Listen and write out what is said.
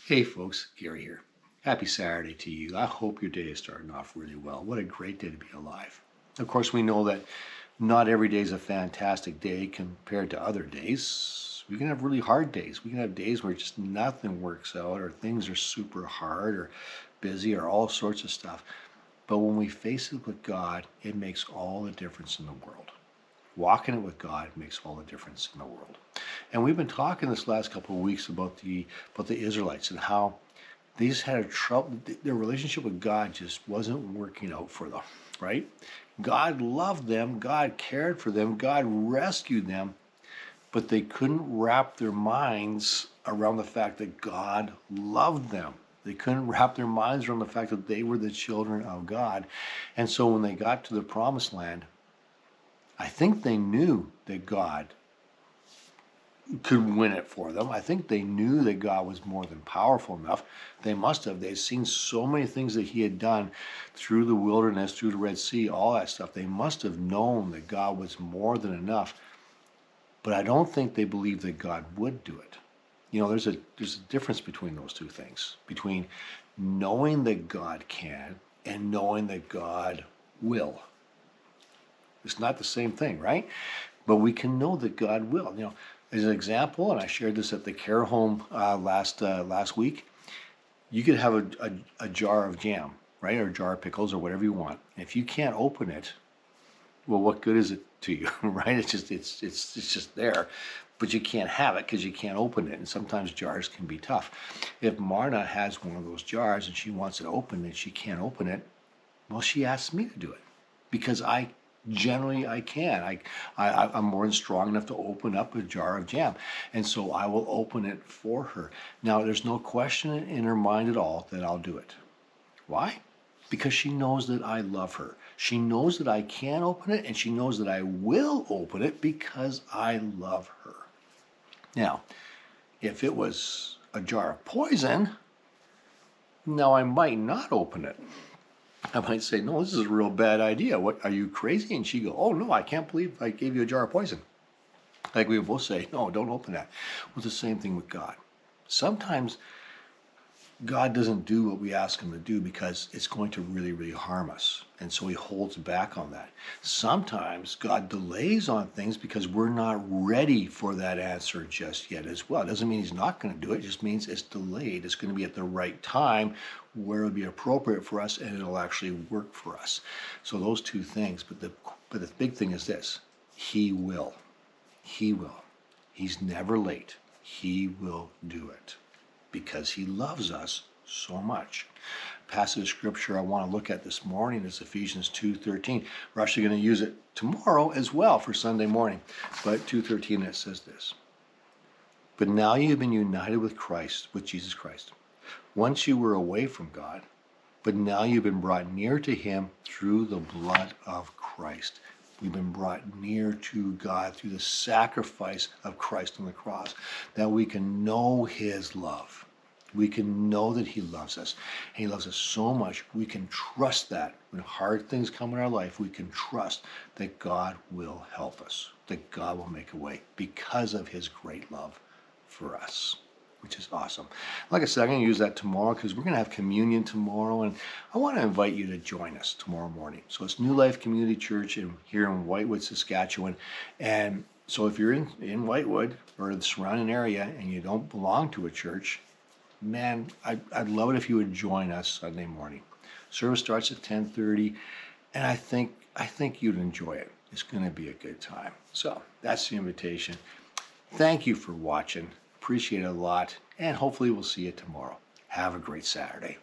Hey folks, Gary here. Happy Saturday to you. I hope your day is starting off really well. What a great day to be alive. Of course, we know that not every day is a fantastic day compared to other days. We can have really hard days. We can have days where just nothing works out, or things are super hard or busy or all sorts of stuff. But when we face it with God, it makes all the difference in the world. Walking it with God makes all the difference in the world. And we've been talking this last couple of weeks about the Israelites and how they just had a trouble. Their relationship with God just wasn't working out for them, right? God loved them, God cared for them, God rescued them, but they couldn't wrap their minds around the fact that God loved them. They couldn't wrap their minds around the fact that they were the children of God. And so when they got to the promised land, I think they knew that God could win it for them. I think they knew that God was more than powerful enough. They must have. They'd seen so many things that he had done through the wilderness, through the Red Sea, all that stuff. They must have known that God was more than enough. But I don't think they believed that God would do it. You know, there's a difference between those two things, between knowing that God can and knowing that God will. It's not the same thing, right? But we can know that God will. You know, as an example, and I shared this at the care home last week, you could have a jar of jam, right, or a jar of pickles or whatever you want. And if you can't open it, well, what good is it to you, right? It's just there, but you can't have it because you can't open it. And sometimes jars can be tough. If Marna has one of those jars and she wants it open and she can't open it, well, she asks me to do it because I can. I'm more than strong enough to open up a jar of jam. And so I will open it for her. Now, there's no question in her mind at all that I'll do it. Why? Because she knows that I love her. She knows that I can open it, and she knows that I will open it because I love her. Now, if it was a jar of poison, now I might not open it. I might say, no, this is a real bad idea. What, are you crazy? And she go, oh no, I can't believe I gave you a jar of poison. Like we both say, no, don't open that. Well, it's the same thing with God. Sometimes God doesn't do what we ask him to do because it's going to really, really harm us. And so he holds back on that. Sometimes God delays on things because we're not ready for that answer just yet as well. It doesn't mean he's not going to do it. It just means it's delayed. It's going to be at the right time where it'll be appropriate for us and it'll actually work for us. So those two things. But the big thing is this. He will. He will. He's never late. He will do it, because he loves us so much. Passage of scripture I want to look at this morning is Ephesians 2:13. We're actually going to use it tomorrow as well for Sunday morning. But 2:13, it says this. But now you have been united with Christ, with Jesus Christ. Once you were away from God, but now you've been brought near to him through the blood of Christ. We've been brought near to God through the sacrifice of Christ on the cross, that we can know his love. We can know that he loves us. And he loves us so much, we can trust that. When hard things come in our life, we can trust that God will help us, that God will make a way because of his great love for us, which is awesome. Like I said, I'm going to use that tomorrow because we're going to have communion tomorrow, and I want to invite you to join us tomorrow morning. So it's New Life Community Church here in Whitewood, Saskatchewan. And so if you're in Whitewood or the surrounding area and you don't belong to a church, man, I'd love it if you would join us Sunday morning. Service starts at 10:30, and I think you'd enjoy it. It's going to be a good time. So that's the invitation. Thank you for watching. Appreciate it a lot, and hopefully we'll see you tomorrow. Have a great Saturday.